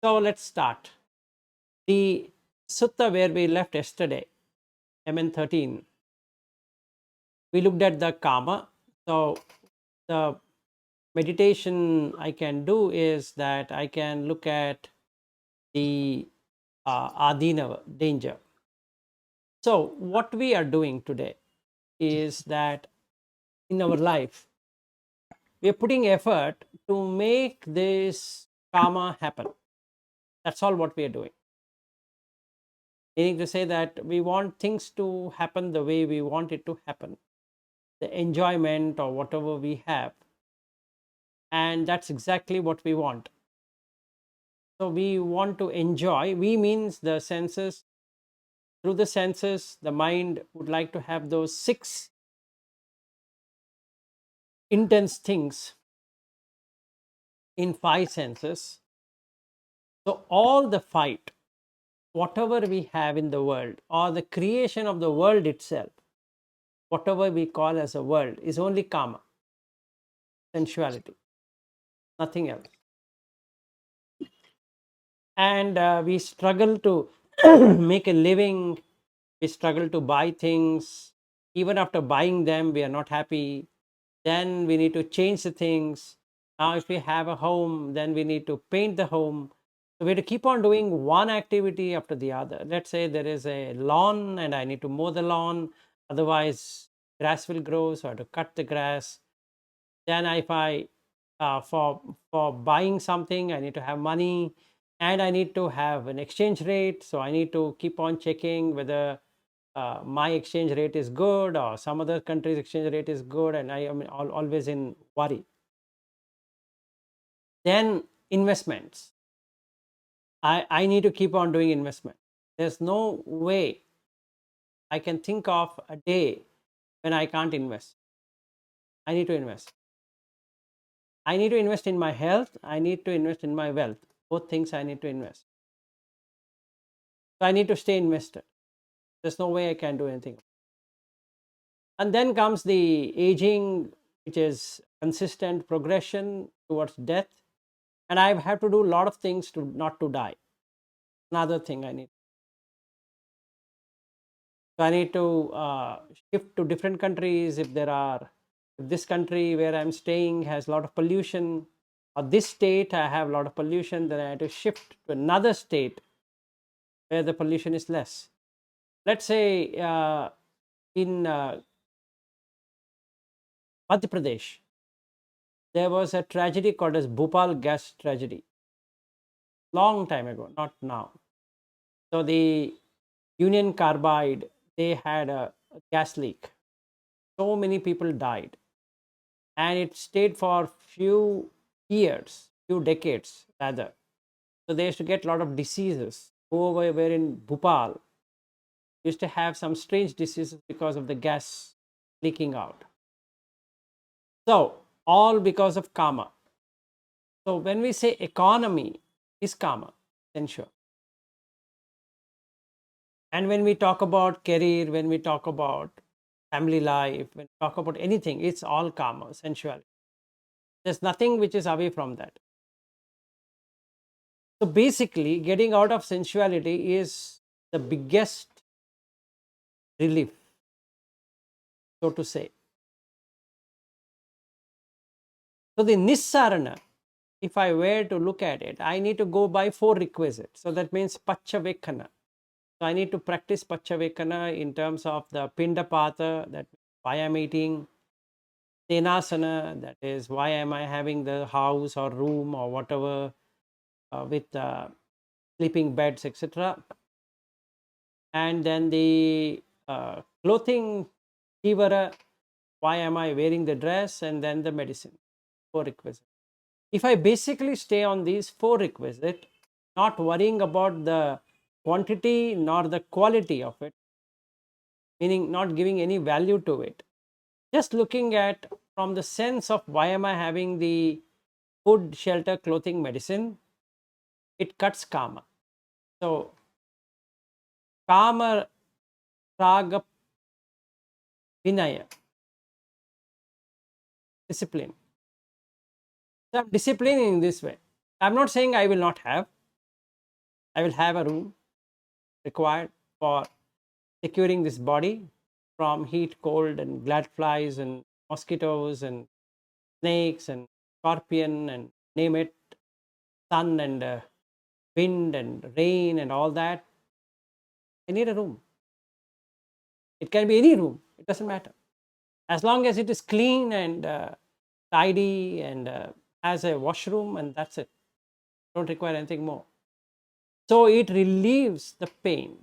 So let's start. The sutta where we left yesterday, MN13, we looked at the kama. So the meditation I can do is that I can look at the adinava, danger. So what we are doing today is that in our life, we are putting effort to make this karma happen. That's all what we are doing. Meaning to say that we want things to happen the way we want it to happen, the enjoyment or whatever we have. And that's exactly what we want. So we want to enjoy. We means the senses. Through the senses, the mind would like to have those 6 intense things in 5 senses. So all the fight, whatever we have in the world, or the creation of the world itself, whatever we call as a world, is only karma, sensuality, nothing else. And we struggle to make a living. We struggle to buy things. Even after buying them, we are not happy. Then we need to change the things. Now if we have a home, then we need to paint the home. So we have to keep on doing one activity after the other. Let's say there is a lawn and I need to mow the lawn, otherwise grass will grow, so I have to cut the grass. Then if I for buying something, I need to have money, and I need to have an exchange rate. So I need to keep on checking whether my exchange rate is good or some other country's exchange rate is good, and I am always in worry. Then investments. I need to keep on doing investment. There's no way I can think of a day when I can't invest. I need to invest. I need to invest in my health. I need to invest in my wealth. Both things I need to invest. So I need to stay invested. There's no way I can do anything. And then comes the aging, which is consistent progression towards death. And I have to do a lot of things to not to die. Another thing I need. So I need to shift to different countries if this country where I'm staying has a lot of pollution, or this state I have a lot of pollution, then I have to shift to another state where the pollution is less. Let's say in Madhya Pradesh, there was a tragedy called as Bhopal gas tragedy, long time ago, not now. So the Union Carbide, they had a gas leak. So many people died, and it stayed for few years, few decades rather. So they used to get a lot of diseases. Whoever were in Bhopal used to have some strange diseases because of the gas leaking out. So all because of karma. So when we say economy is karma, sensual. And when we talk about career, when we talk about family life, when we talk about anything, it's all karma, sensuality. There's nothing which is away from that. So basically, getting out of sensuality is the biggest relief, so to say. So the Nissarana, if I were to look at it, I need to go by 4 requisites. So that means Pachavekana. So I need to practice Pachavekana in terms of the Pindapata, that why I'm eating, Tenasana, that is why am I having the house or room or whatever with sleeping beds, etc. And then the clothing, Tivara, why am I wearing the dress, and then the medicine, 4 requisites. If I basically stay on these 4 requisites, not worrying about the quantity nor the quality of it, meaning not giving any value to it, just looking at from the sense of why am I having the food, shelter, clothing, medicine, it cuts karma. So kama, raga, vinaya, discipline. So I'm disciplining in this way. I'm not saying I will not have. I will have a room required for securing this body from heat, cold, and gladflies and mosquitoes and snakes and scorpion and name it, sun and wind and rain and all that. I need a room. It can be any room. It doesn't matter. As long as it is clean and tidy and has a washroom, and that's it. Don't require anything more. So it relieves the pain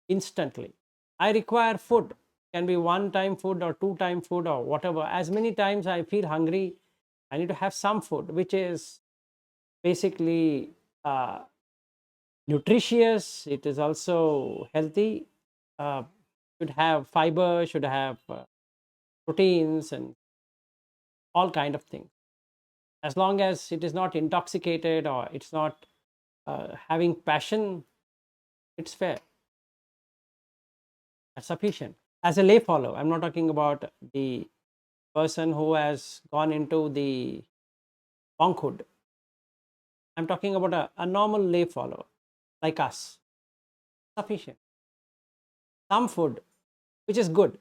instantly. I require food. Can be one time food or two time food or whatever. As many times I feel hungry, I need to have some food, which is basically nutritious. It is also healthy. Should have fiber. Should have proteins and all kind of things. As long as it is not intoxicated or it's not having passion, it's fair. That's sufficient. As a lay follower, I'm not talking about the person who has gone into the monkhood. I'm talking about a normal lay follower like us. Sufficient. Some food, which is good,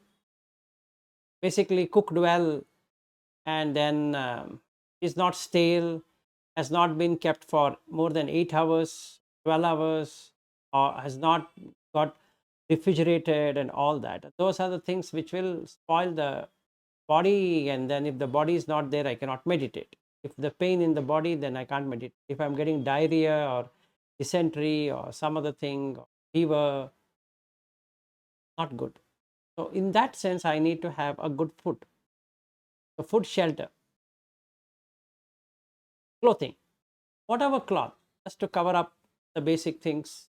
basically cooked well, and then is not stale, has not been kept for more than 8 hours, 12 hours, or has not got refrigerated and all that. Those are the things which will spoil the body, and then if the body is not there, I cannot meditate. If the pain in the body, then I can't meditate. If I'm getting diarrhea or dysentery or some other thing, or fever, not good. So in that sense, I need to have a good food. So food, shelter, clothing, whatever cloth, just to cover up the basic things.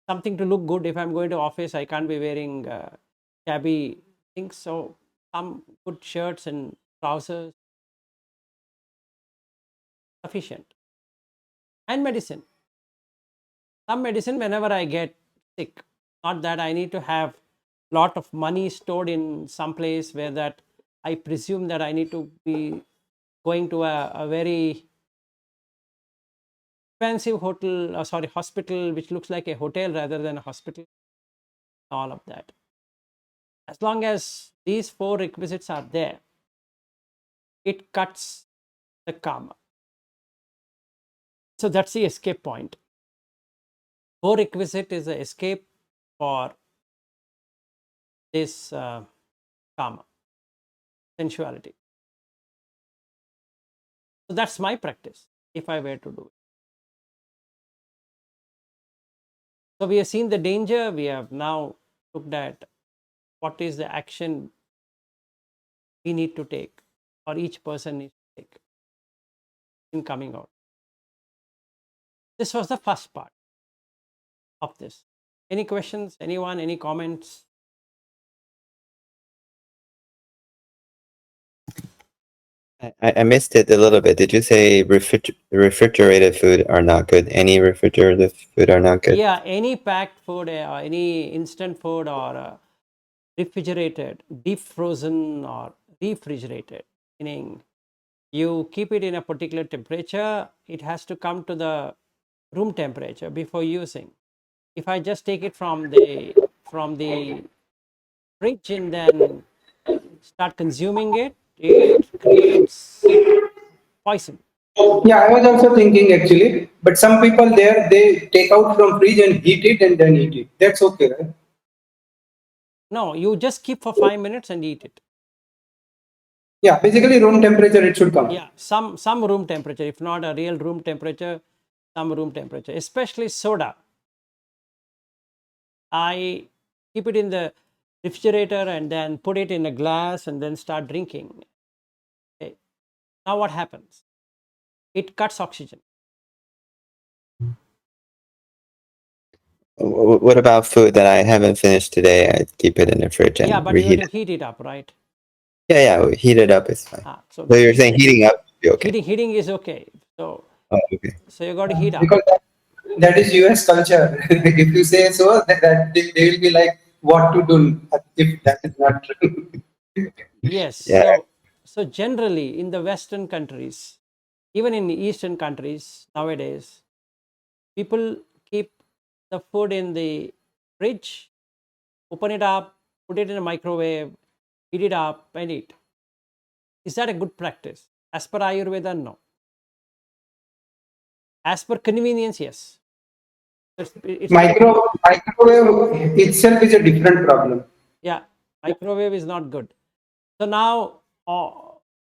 Something to look good. If I'm going to office, I can't be wearing shabby things. So some good shirts and trousers, sufficient. And medicine. Some medicine whenever I get sick. Not that I need to have lot of money stored in some place where that I presume that I need to be going to a very expensive hotel, sorry, hospital, which looks like a hotel rather than a hospital. All of that. As long as these four requisites are there, it cuts the karma. So that's the escape point. Four requisite is the escape for this karma, sensuality. So that's my practice if I were to do it. So we have seen the danger. We have now looked at what is the action we need to take, or each person needs to take in coming out. This was the first part of this. Any questions? Anyone? Any comments? I missed it a little bit. Did you say refrigerated food are not good? Any refrigerated food are not good? Yeah, any packed food, or any instant food, or refrigerated, deep frozen, or refrigerated, meaning you keep it in a particular temperature, it has to come to the room temperature before using. If I just take it from the fridge and then start consuming it, it creates poison. Yeah, I was also thinking actually, but some people there they take out from fridge and heat it and then eat it. That's okay, right? No, you just keep for 5 minutes and eat it. Yeah, basically room temperature it should come. Yeah, some room temperature, if not a real room temperature, some room temperature, especially soda. I keep it in the refrigerator and then put it in a glass and then start drinking. Okay. Now what happens? It cuts oxygen. What about food that I haven't finished today? I keep it in the fridge Yeah, and but you have reheat to it. heat it up, right? Yeah, heat it up is fine. So So you're saying heating up would be okay? heating is okay. So Oh, okay. you got to heat up. Because that is US culture. If you say so, that they will be like, what to do if that is not true. Yes. Yeah. So generally in the Western countries, even in the Eastern countries nowadays, People keep the food in the fridge, open it up, put it in a microwave, heat it up, and eat. Is that a good practice? As per Ayurveda, no. As per convenience, yes. It's Microwave itself is a different problem. yeah, microwave is not good. So now,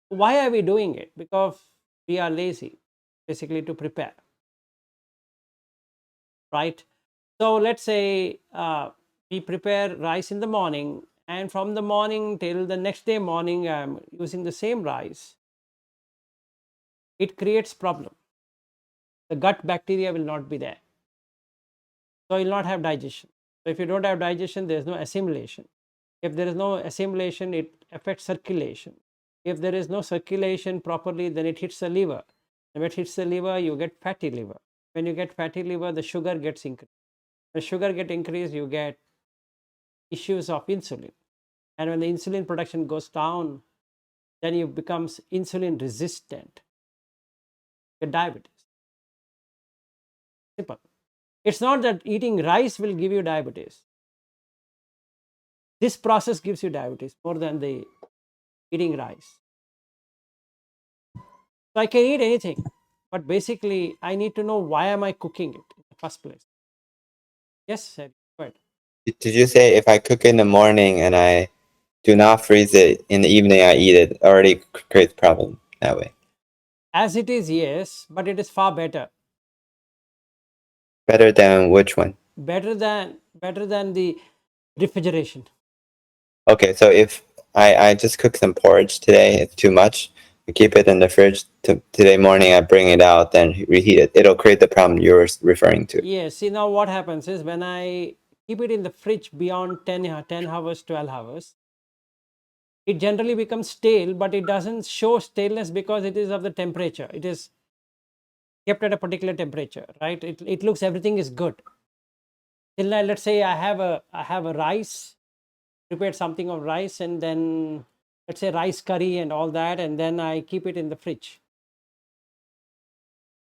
why are we doing it? Because we are lazy, basically, to prepare, right? So let's say we prepare rice in the morning, and from the morning till the next day morning, I'm using the same rice. It creates problem. The gut bacteria will not be there, so you'll not have digestion. So if you don't have digestion, there is no assimilation. If there is no assimilation, it affects circulation. If there is no circulation properly, then it hits the liver. When it hits the liver, you get fatty liver. When you get fatty liver, the sugar gets increased. When sugar get increased, you get issues of insulin. And when the insulin production goes down, then you becomes insulin resistant. You get diabetes. Simple. It's not that eating rice will give you diabetes. This process gives you diabetes more than the eating rice. So I can eat anything, but basically I need to know why am I cooking it in the first place. Yes, sir. Go ahead. Did you say if I cook in the morning and I do not freeze it in the evening, I eat it, already creates problem that way? As it is, yes, but it is far better. Better than which one? Better than the refrigeration. Okay, so if I just cook some porridge today, it's too much. I keep it in the fridge. Today morning, I bring it out, then reheat it. It'll create the problem you're referring to. Yes. See, now what happens is when I keep it in the fridge beyond 10 hours, 12 hours, it generally becomes stale, but it doesn't show staleness because it is of the temperature. It is kept at a particular temperature, right? It looks everything is good. Till now, let's say I have a rice, prepared something of rice, and then let's say rice curry and all that, and then I keep it in the fridge.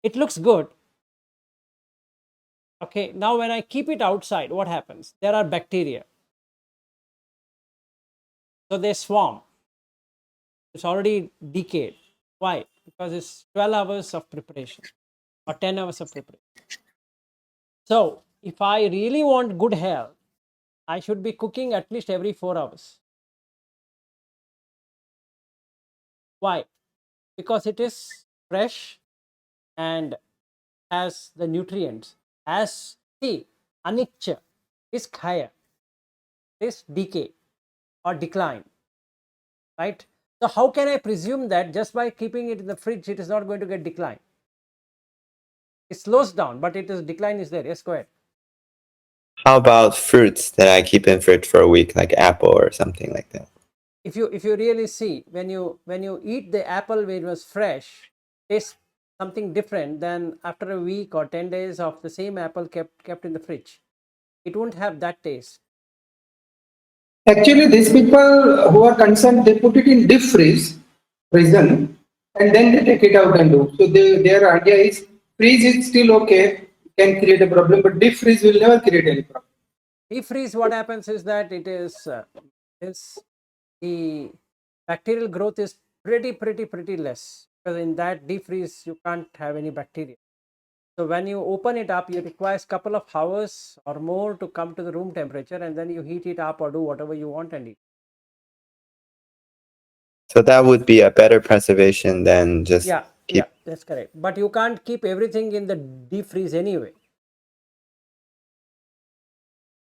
It looks good. Okay, now when I keep it outside, what happens? There are bacteria. So they swarm. It's already decayed. Why? Because it's 12 hours of preparation or 10 hours of preparation. So if I really want good health, I should be cooking at least every 4 hours. Why? Because it is fresh and has the nutrients. As see, anicca is khaya, is decay or decline, right? So how can I presume that just by keeping it in the fridge, it is not going to get decline? It slows down, but it is decline is there. Yes, go ahead. How about fruits that I keep in fridge for a week, like apple or something like that? If you really see, when you eat the apple when it was fresh, tastes something different than after a week or 10 days of the same apple kept in the fridge. It won't have that taste. Actually, these people who are concerned, they put it in deep freeze, prison, and then they take it out and do. So their idea is freeze is still okay, can create a problem, but deep freeze will never create any problem. Deep freeze, what happens is that it is the bacterial growth is pretty less, because in that deep freeze you can't have any bacteria. So when you open it up, it requires couple of hours or more to come to the room temperature, and then you heat it up or do whatever you want and eat. So that would be a better preservation than just keep. Yeah, that's correct. But you can't keep everything in the deep freeze anyway.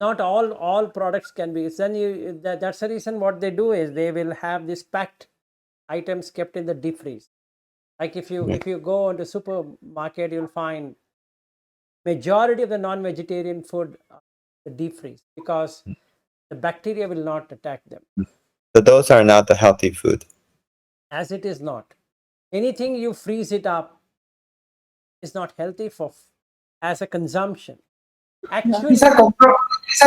Not all products can be. Then that's the reason what they do is they will have this packed items kept in the deep freeze. Like if you go into supermarket, you'll find majority of the non-vegetarian food the deep freeze, because the bacteria will not attack them. So those are not the healthy food. As it is not. Anything you freeze it up is not healthy for as a consumption. Actually, These are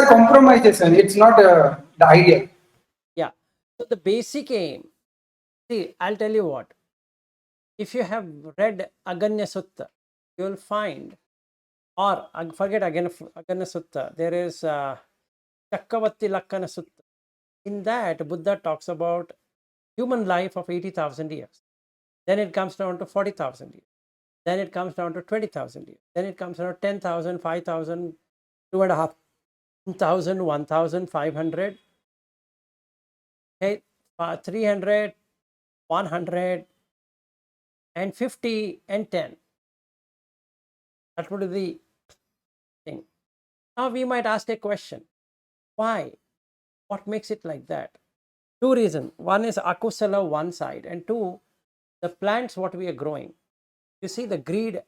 compromises, and it's not the idea. yeah. So the basic aim, see, I'll tell you what. If you have read Aganya Sutta, you will find Or forget again Agana Sutta. There is Chakkavatti Lakkana Sutta. In that, Buddha talks about human life of 80,000 years. Then it comes down to 40,000 years. Then it comes down to 20,000 years. Then it comes down to 10,000, 5,000, 2,500, 1,500, okay, 300, 100, and 50, and 10. That would be the thing. Now we might ask a question. Why? What makes it like that? Two reasons. One is akusala one side, and two, the plants what we are growing. You see the greed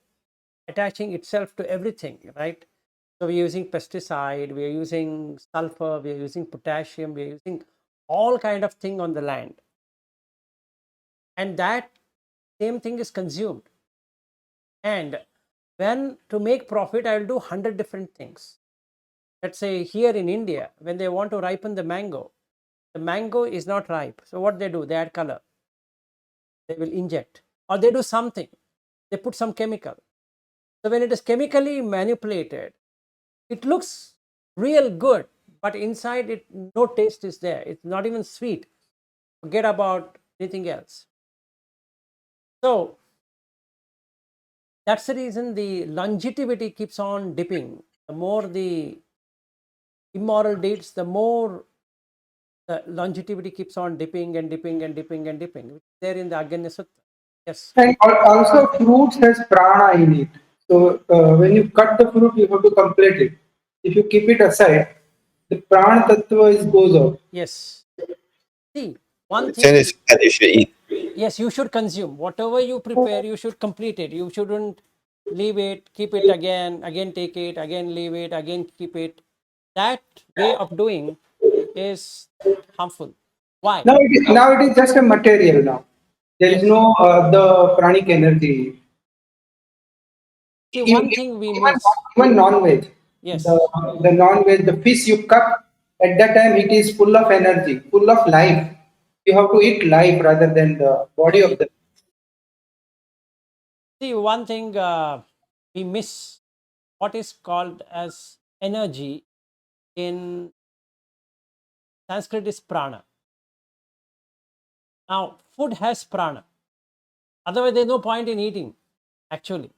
attaching itself to everything, right? So we're using pesticide, we are using sulfur, we are using potassium, we are using all kind of thing on the land. And that same thing is consumed. And when to make profit, I will do 100 different things. Let's say here in India, when they want to ripen the mango is not ripe. So what they do? They add color. They will inject. Or they do something. They put some chemical. So when it is chemically manipulated, it looks real good, but inside it no taste is there. It's not even sweet. Forget about anything else. So that's the reason the longevity keeps on dipping. The more the immoral deeds, the more the longevity keeps on dipping and dipping and dipping and dipping. There in the Aganya Sutta. Yes. And also fruits has prana in it. So when you cut the fruit, you have to complete it. If you keep it aside, the prana tattva goes out. Yes. See, one As soon thing, as you should eat. yes, you should consume. Whatever you prepare, you should complete it. You shouldn't leave it, keep it again take it, again leave it, again keep it. That way of doing is harmful. Why? Now it is just a material now. There is Yes. no the pranic energy. See, Even, one thing we miss. even non-veg, Yes. the non-veg, the fish you cut at that time, it is full of energy, full of life. You have to eat life rather than the body of the. See, one thing we miss what is called as energy in Sanskrit is prana. Now, food has prana. Otherwise, there's no point in eating, actually.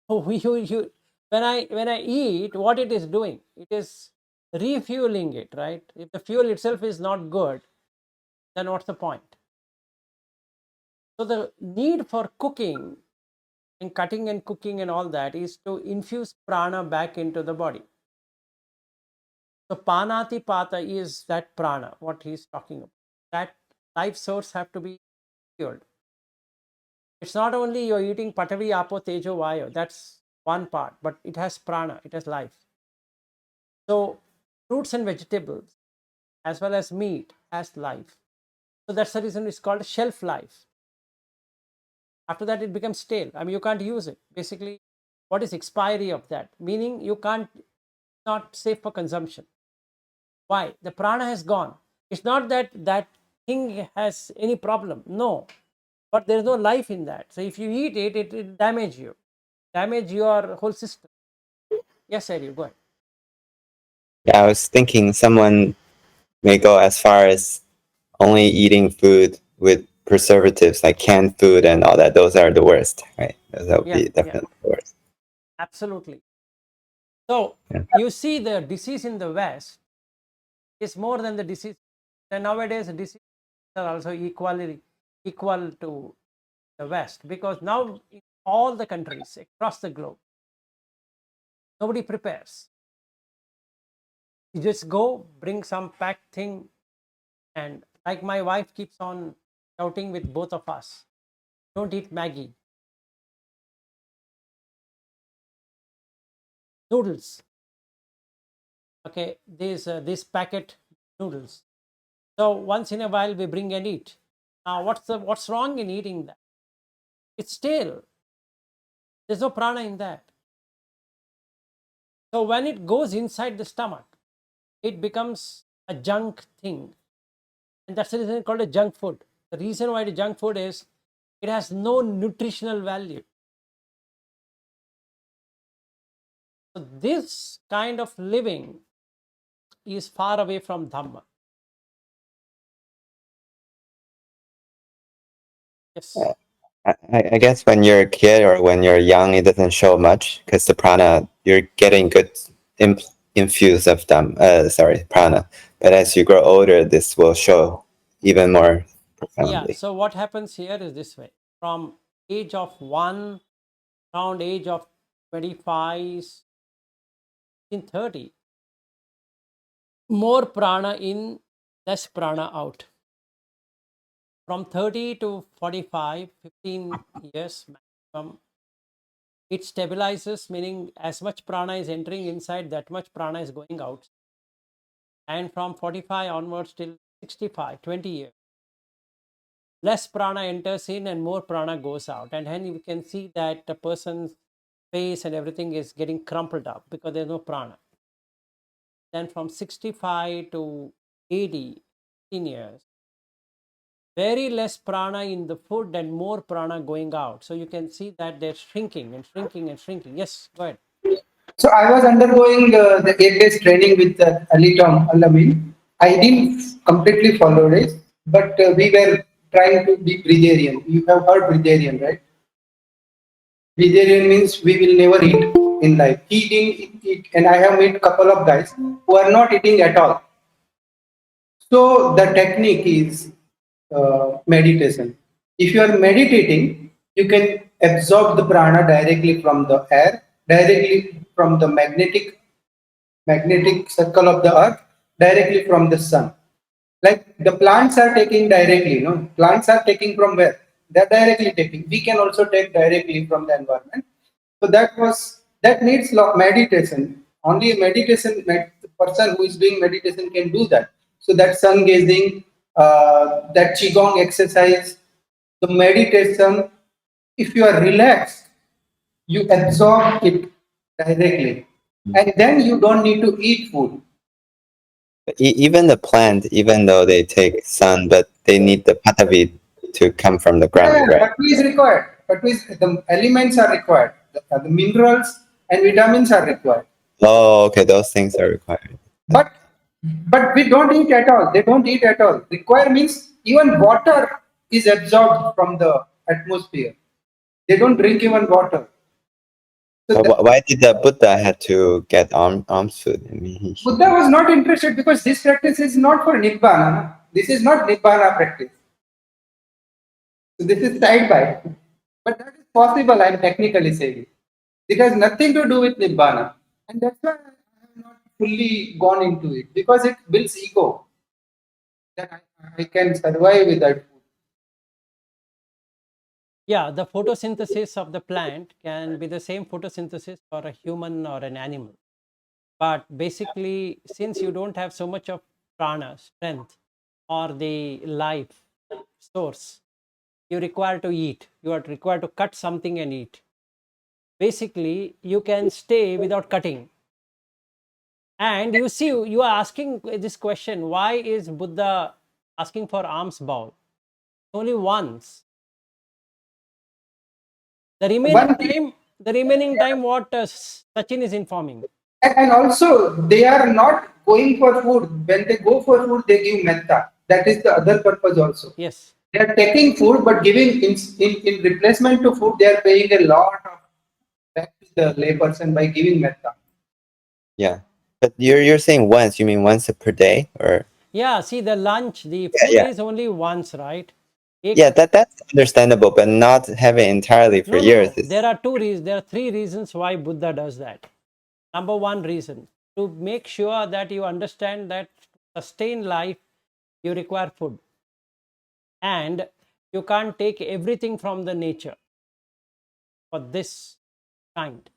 So when I eat, what it is doing? It is refueling it, right? If the fuel itself is not good, then what's the point? So the need for cooking and cutting and cooking and all that is to infuse prana back into the body. So panati pata is that prana, what he's talking about. That life source have to be fueled. It's not only you're eating patavi, apo, tejo, vayo. That's one part, but it has prana, it has life. So fruits and vegetables as well as meat has life. So that's the reason it's called shelf life. After that, it becomes stale. I mean, you can't use it. Basically, what is expiry of that? Meaning you can't, not safe for consumption. Why? The prana has gone. It's not that that thing has any problem. No, but there is no life in that. So if you eat it, it will damage your whole system. Yes, Eddie, go ahead. Yeah, I was thinking someone may go as far as only eating food with preservatives like canned food and all that. Those are the worst, right? That would be definitely the worst. Absolutely. So Yeah. you see the disease in the West is more than the disease. And nowadays, diseases are also equal to the West, because now in all the countries across the globe, nobody prepares. You just go, bring some packed thing, and like my wife keeps on shouting with both of us, don't eat Maggie. Noodles. Okay, these packet noodles. So once in a while we bring and eat. Now what's wrong in eating that? It's stale. There's no prana in that. So when it goes inside the stomach, it becomes a junk thing. And that's the reason it's called a junk food. The reason why it is junk food is it has no nutritional value. So this kind of living is far away from Dhamma. Yes. I guess when you're a kid or when you're young, it doesn't show much because the prana, you're getting good infuse of them. Prana. But as you grow older, this will show even more Yeah. profoundly. So what happens here is this way: from age of 1, around age of 25, in 30, more prana in, less prana out. From 30 to 45, 15 years maximum, it stabilizes, meaning as much prana is entering inside, that much prana is going out. And from 45 onwards till 65, 20 years, less prana enters in and more prana goes out. And then you can see that the person's face and everything is getting crumpled up because there's no prana. Then from 65 to 80, 15 years, very less prana in the food and more prana going out. So you can see that they're shrinking and shrinking and shrinking. Yes, go ahead. So I was undergoing the 8 days training with Ali Tom Alamin. I didn't completely follow it, but we were trying to be breatharian. You have heard breatharian, right? Vegetarian means we will never eat in life. He didn't eat, and I have met couple of guys who are not eating at all. So the technique is meditation. If you are meditating, you can absorb the prana directly from the air, directly from the magnetic circle of the earth, directly from the sun. Like the plants are taking directly, no? Plants are taking from where? They're directly taking. We can also take directly from the environment. So that needs meditation. Only a the person who is doing meditation can do that. So that sun gazing, that qigong exercise, the meditation. If you are relaxed, you absorb it directly, and then you don't need to eat food. Even the plant, even though they take sun, but they need the patavi to come from the ground, Yeah, right? Patwi is required. The elements are required. The minerals and vitamins are required. Oh, okay, those things are required. But but we don't eat at all. They don't eat at all. Require means even water is absorbed from the atmosphere. They don't drink even water. So Why did the Buddha had to get alms food? I mean, Buddha was not interested because this practice is not for nibbana. No? This is not nibbana practice. So this is side by. But that is possible. I'm technically saying it has nothing to do with nibbana, and that's why I have not fully gone into it because it builds ego. That I can survive without food. Yeah, the photosynthesis of the plant can be the same photosynthesis for a human or an animal. But basically, since you don't have so much of prana, strength, or the life source, you require to eat. You are required to cut something and eat. Basically, you can stay without cutting. And you see, you are asking this question, why is Buddha asking for alms bowl? Only once. The One thing, remaining time, what Sachin is informing. and also they are not going for food. When they go for food, they give metta. That is the other purpose also. Yes. They are taking food, but giving in replacement to food, they are paying a lot of back to the layperson by giving metta. yeah. But you're saying once? You mean once per day, or? Yeah. See, the lunch, the food Yeah. is only once, right? Yeah, that's understandable, but not have it entirely for years. No. There are there are three reasons why Buddha does that. Number one reason, to make sure that you understand that to sustain life, you require food. And you can't take everything from the nature for this kind,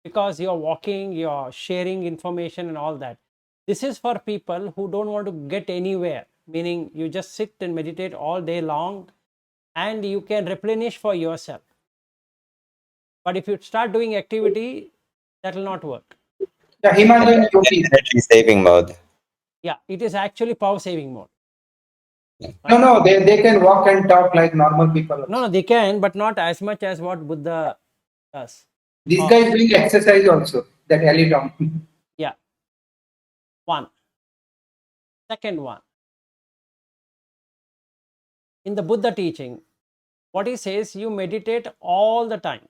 because you're walking, you're sharing information and all that. This is for people who don't want to get anywhere, meaning you just sit and meditate all day long and you can replenish for yourself. But if you start doing activity, that will not work. The Himalayan yogis. Energy saving mode. Yeah, it is actually power saving mode. No, they can walk and talk like normal people. Also. No, they can, but not as much as what Buddha does. This guy is doing exercise also. that Alitom. Yeah. One. Second one. In the Buddha teaching, what he says, you meditate all the time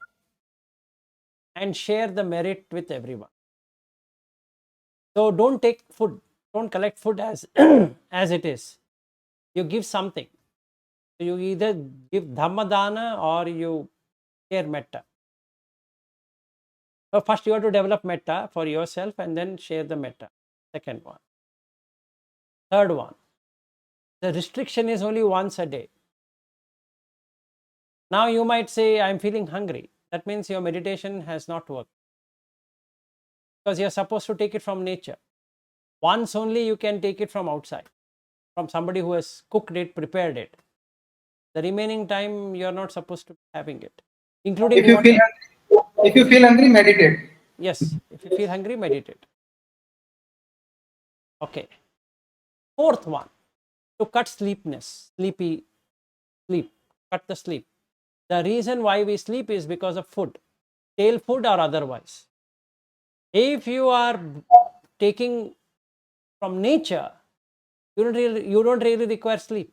and share the merit with everyone. So don't take food, don't collect food as as it is. You give something. You either give dhammadana or you share metta. So first you have to develop metta for yourself and then share the metta. Second one. Third one. The restriction is only once a day. Now you might say, I'm feeling hungry. That means your meditation has not worked. Because you're supposed to take it from nature. Once only you can take it from outside, from somebody who has cooked it, prepared it. The remaining time you're not supposed to be having it, including If you feel hungry, meditate. Yes, if you feel hungry, meditate. Okay. Fourth one, to cut sleep, cut the sleep. The reason why we sleep is because of food, stale food or otherwise. If you are taking from nature, you don't really require sleep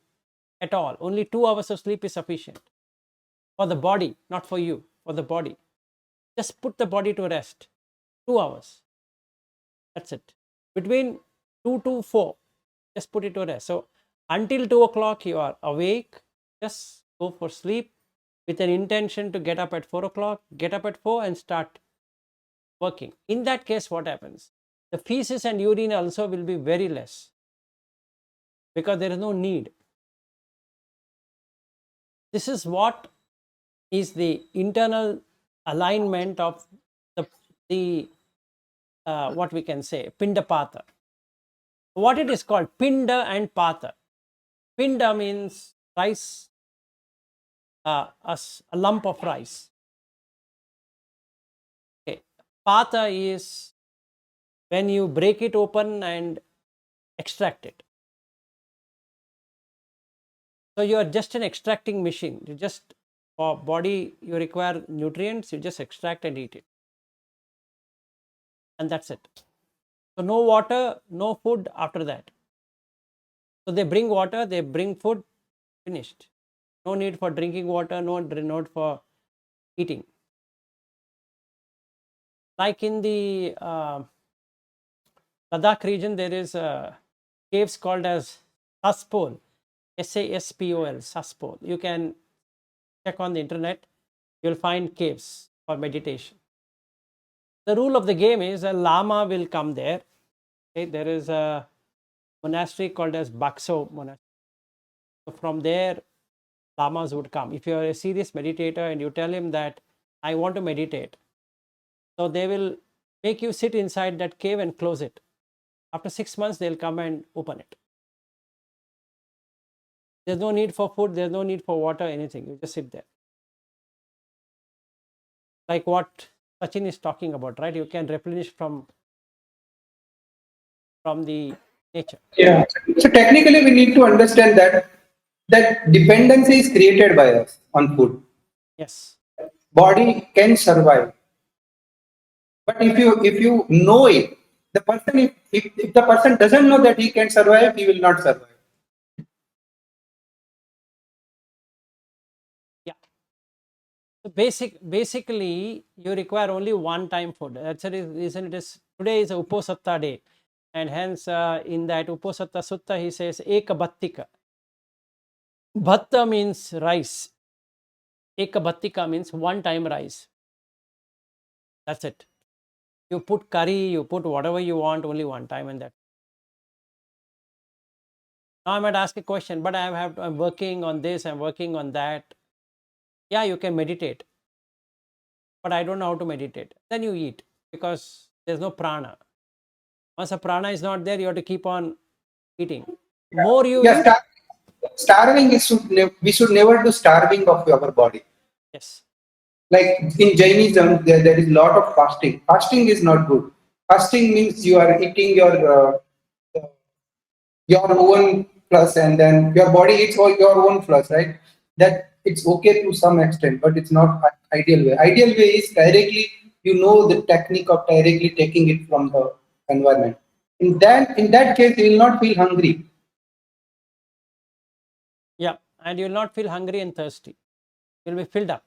at all. Only 2 hours of sleep is sufficient for the body, not for you, for the body. Just put the body to rest. 2 hours. That's it. Between 2 to 4, just put it to rest. So until 2 o'clock you are awake, just go for sleep with an intention to get up at 4 o'clock, get up at 4 and start working. In that case, what happens? The feces and urine also will be very less because there is no need. This is what is the internal alignment of the what we can say, pinda pata. What it is called, pinda and pata. Pinda means rice, a lump of rice. Okay. Pata is when you break it open and extract it. So you are just an extracting machine. You just, for body, you require nutrients, you just extract and eat it. And that's it. So no water, no food after that. So they bring water, they bring food, finished. No need for drinking water, no need for eating. Like in the Ladakh region, there is caves called as Saspol, Saspol, Saspol. You can check on the internet, you'll find caves for meditation. The rule of the game is a lama will come there. Okay, there is a monastery called as Bakso monastery. So from there, lamas would come. If you are a serious meditator and you tell him that I want to meditate, so they will make you sit inside that cave and close it. After 6 months, they'll come and open it. There's no need for food, there's no need for water, anything. You just sit there. Like what Sachin is talking about, right? You can replenish from the nature. Yeah. So technically, we need to understand that dependency is created by us on food. Yes. Body can survive, but if you know it, the person if the person doesn't know that he can survive, he will not survive. Yeah. So basically, you require only one time food. That's the reason it is today is a Uposatta day, and hence in that Uposatta Sutta he says Ekabhattika. Bhatta means rice. Ekabhattika means one time rice. That's it. You put curry, you put whatever you want, only one time, and that. Now I might ask a question, but I'm working on this, I'm working on that. Yeah, you can meditate, but I don't know how to meditate. Then you eat because there's no prana. Once a prana is not there, you have to keep on eating. More you Yeah, eat. starving is we should never do starving of our body. Yes. Like in Jainism, there is a lot of fasting. Fasting is not good. Fasting means you are eating your own flesh, and then your body eats all your own flesh, right? That it's okay to some extent, but it's not ideal way. Ideal way is directly you know the technique of directly taking it from the environment. In that case, you will not feel hungry. Yeah, and you will not feel hungry and thirsty. You will be filled up.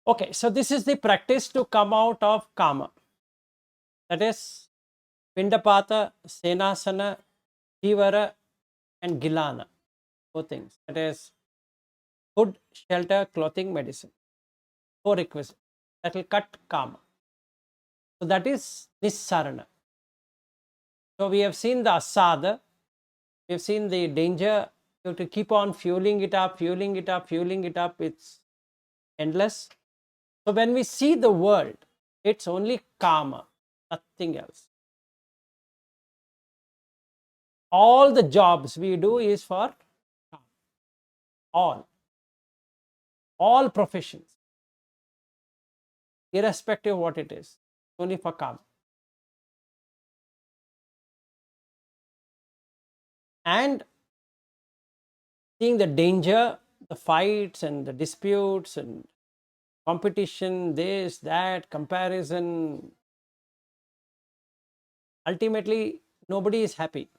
Okay, so this is the practice to come out of kama. That is Pindapata, Senasana, Jivara, and Gilana. 4 things. That is food, shelter, clothing, medicine. 4 requisites. That will cut kama. So that is Nissarana. So we have seen the asada, we have seen the danger. You have to keep on fueling it up, fueling it up, fueling it up. It's endless. So when we see the world, it's only kama, nothing else. All the jobs we do is for kama. All professions, irrespective of what it is, only for kama. And seeing the danger, the fights and the disputes and competition, this, that, comparison, ultimately nobody is happy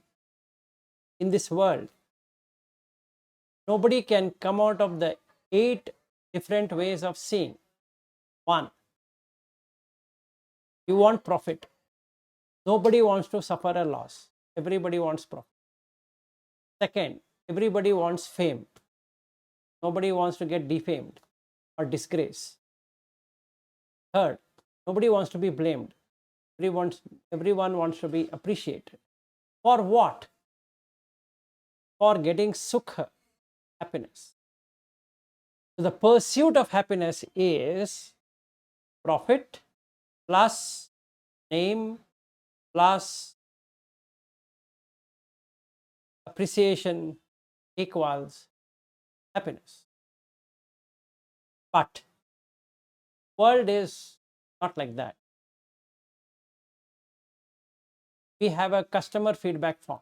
in this world. Nobody can come out of the 8 different ways of seeing. 1, you want profit. Nobody wants to suffer a loss. Everybody wants profit. 2nd, everybody wants fame. Nobody wants to get defamed or disgrace. 3rd, nobody wants to be blamed. Everyone wants to be appreciated. For what? For getting sukha, happiness. So the pursuit of happiness is profit plus name plus appreciation equals happiness. But world is not like that. We have a customer feedback form.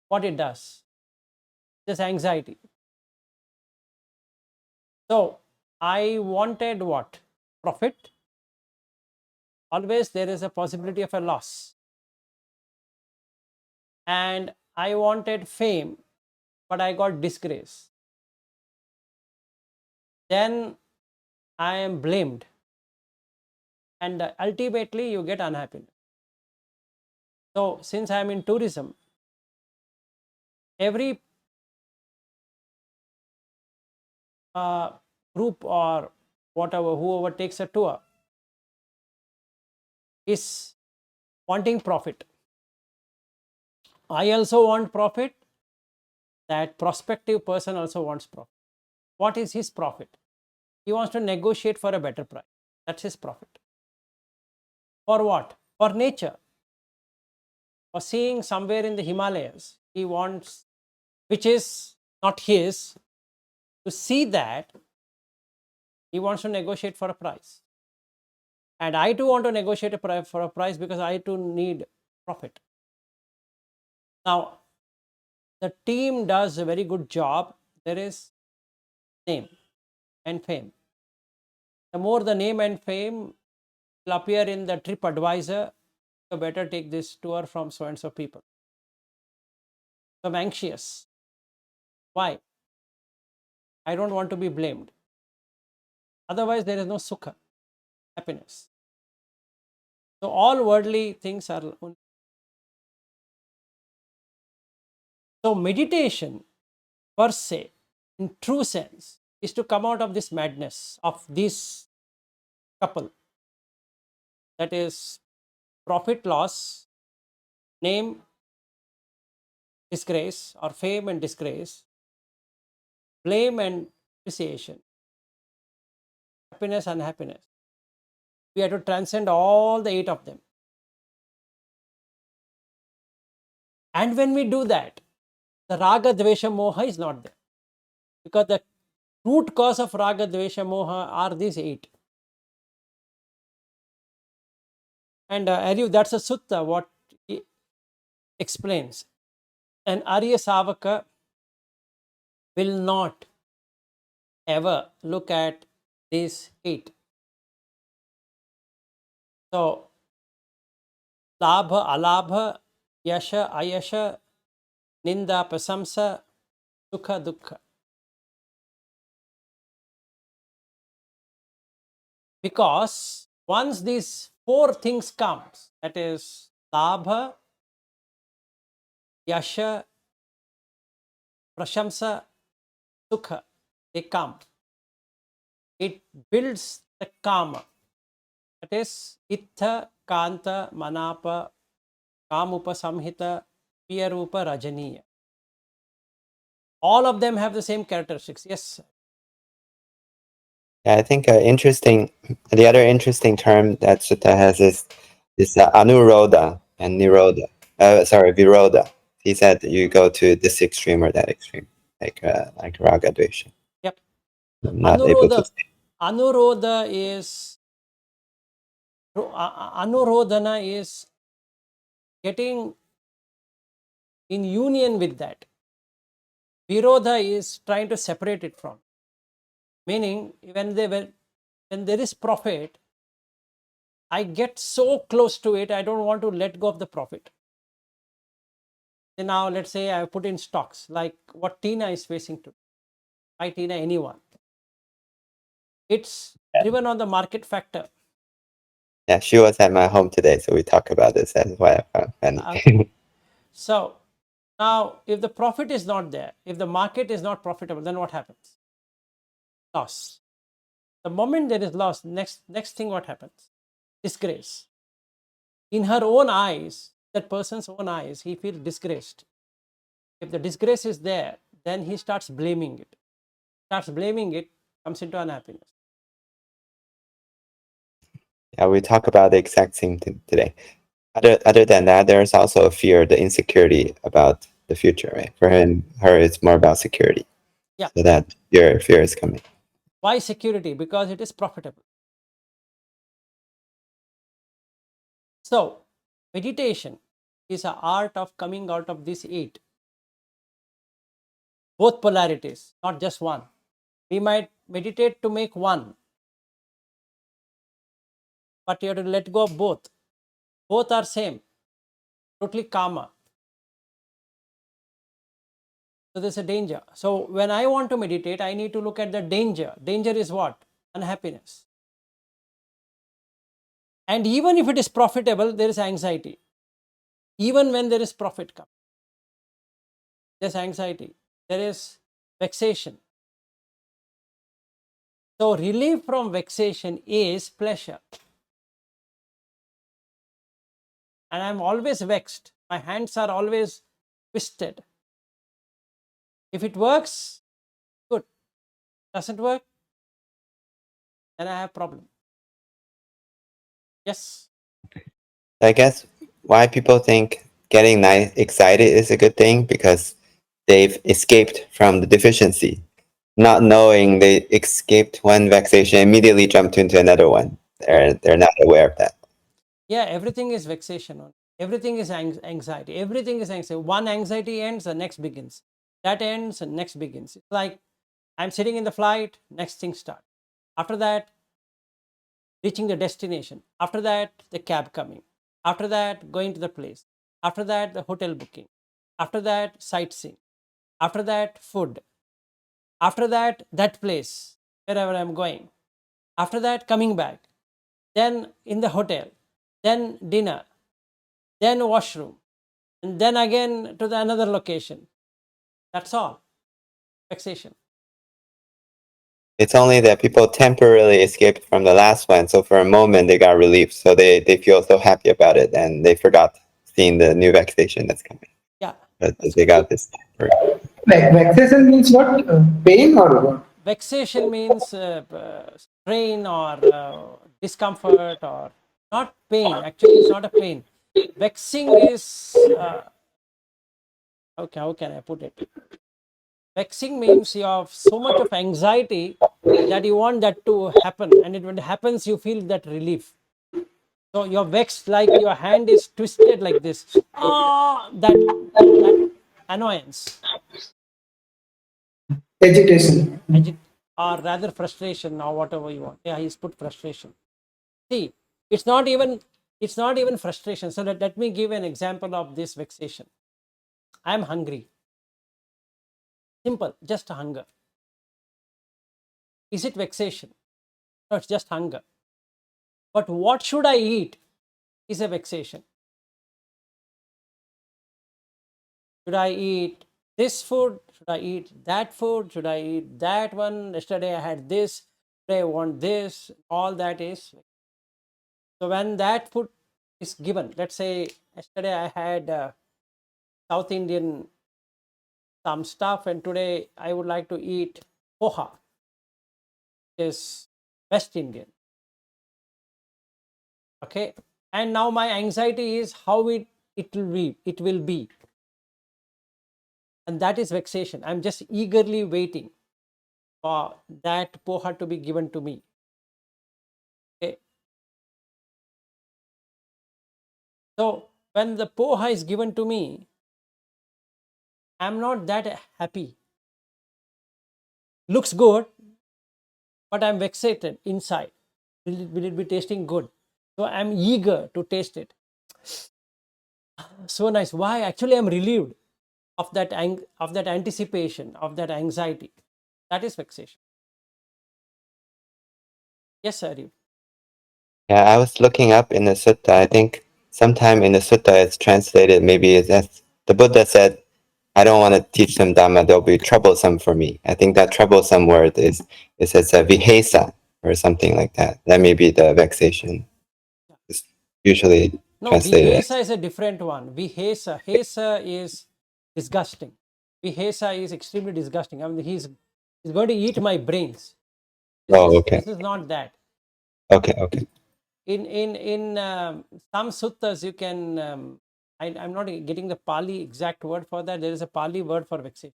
What it does? Just anxiety. So I wanted what? Profit. Always there is a possibility of a loss. And I wanted fame, but I got disgrace. Then I am blamed. And ultimately you get unhappiness. So since I am in tourism, every group or whatever, whoever takes a tour is wanting profit. I also want profit. That prospective person also wants profit. What is his profit? He wants to negotiate for a better price. That's his profit. For what? For nature. For seeing somewhere in the Himalayas, he wants, which is not his, to see that he wants to negotiate for a price. And I too want to negotiate for a price because I too need profit. Now, the team does a very good job. There is name and fame. The more the name and fame will appear in the trip advisor, you better take this tour from so and so people. So I'm anxious. Why? I don't want to be blamed. Otherwise, there is no sukha, happiness. So all worldly things are. So meditation per se, in true sense, is to come out of this madness of this couple. That is profit loss, name disgrace, or fame and disgrace, blame and appreciation, happiness and unhappiness. We have to transcend all the 8 of them. And when we do that, the raga, dvesha, moha is not there. Because the root cause of raga, dvesha, moha are these 8. And that's a sutta, what he explains. An Arya Savaka will not ever look at these 8. So, labha, alabha, yasha, ayasha, ninda, prasamsa, sukha, dukkha. Because once these 4 things comes, that is labha, yasha, prashamsa, sukha, they come. It builds the karma. That is ittha, kanta, manapa, kamupa, samhita, piyarupa, rajaniya. All of them have the same characteristics. Yes. Yeah, I think the other interesting term that Sutta has is anurodha and nirodha. Virodha. He said you go to this extreme or that extreme, like raga dvesha. Yep. I'm not able to. Anurodha is anurodhana is getting in union with that. Virodha is trying to separate it from. Meaning, when there is profit, I get so close to it, I don't want to let go of the profit. So now, let's say I put in stocks, like what Tina is facing to. Right, Tina, anyone. It's driven on the market factor. Yeah, she was at my home today, so we talk about this. That's why I found funny. Okay. So, now, if the profit is not there, if the market is not profitable, then what happens? Loss. The moment there is loss, next thing what happens? Disgrace. In her own eyes, that person's own eyes, he feels disgraced. If the disgrace is there, then he starts blaming it. Comes into unhappiness. Yeah, we talk about the exact same thing today. Other than that, there's also a fear, the insecurity about the future, right? For her, it's more about security. Yeah. So that fear is coming. Why security? Because it is profitable. So, meditation is an art of coming out of these 8. Both polarities, not just one. We might meditate to make one, but you have to let go of both. Both are same, totally karma. So there's a danger. So when I want to meditate, I need to look at the danger. Danger is what? Unhappiness. And even if it is profitable, there is anxiety. Even when there is profit come, there's anxiety. There is vexation. So relief from vexation is pleasure. And I'm always vexed. My hands are always twisted. If it works, good. Doesn't work, then I have problem. Yes. I guess why people think getting excited is a good thing, because they've escaped from the deficiency. Not knowing they escaped one vexation, immediately jumped into another one. They're not aware of that. Yeah, everything is vexation. Everything is anxiety. Everything is anxiety. One anxiety ends, the next begins. That ends, the next begins. It's like I'm sitting in the flight, next thing starts. After that, reaching the destination. After that, the cab coming. After that, going to the place. After that, the hotel booking. After that, sightseeing. After that, food. After that, that place, wherever I'm going. After that, coming back. Then in the hotel. Then dinner. Then washroom. And then again to the another location. That's all. Vexation. It's only that people temporarily escaped from the last one, so for a moment they got relief, so they feel so happy about it, and they forgot seeing the new vexation that's coming. Yeah. But they got this. Like vexation means what? Pain or what? Vexation means strain or discomfort, or not pain. Actually, it's not a pain. Vexing is, how can I put it? Vexing means you have so much of anxiety that you want that to happen, and when it happens, you feel that relief. So you're vexed, like your hand is twisted like this. That annoyance. Agitation. or rather frustration, or whatever you want. Yeah, he's put frustration. See, it's not even frustration. So let me give an example of this vexation. I am hungry. Simple, just hunger. Is it vexation? No, it's just hunger. But what should I eat is a vexation. Should I eat this food? Should I eat that food? Should I eat that one? Yesterday I had this. Today I want this. All that is. So when that food is given, let's say yesterday I had South Indian some stuff, and today I would like to eat poha, which is West Indian. Okay, and now my anxiety is how it will be, and that is vexation. I'm just eagerly waiting for that poha to be given to me. Okay, so when the poha is given to me, I'm not that happy. Looks good, but I'm vexated inside. Will it be tasting good? So I'm eager to taste it. So nice. Why? Actually, I'm relieved of that anticipation, of that anxiety. That is vexation. Yes, sir. Yeah, I was looking up in the sutta. I think sometime in the sutta it's translated, maybe it's as the Buddha said, I don't want to teach them Dhamma, they'll be troublesome for me. I think that troublesome word is, it says vihesa or something like that. That may be the vexation. It's usually No, translated as. vihesa is a different one. Hesa is disgusting. Vihesa is extremely disgusting. I mean, he's going to eat my brains. Oh, okay. This is not that. Okay. In some suttas, you can. I'm not getting the Pali exact word for that. There is a Pali word for vexation.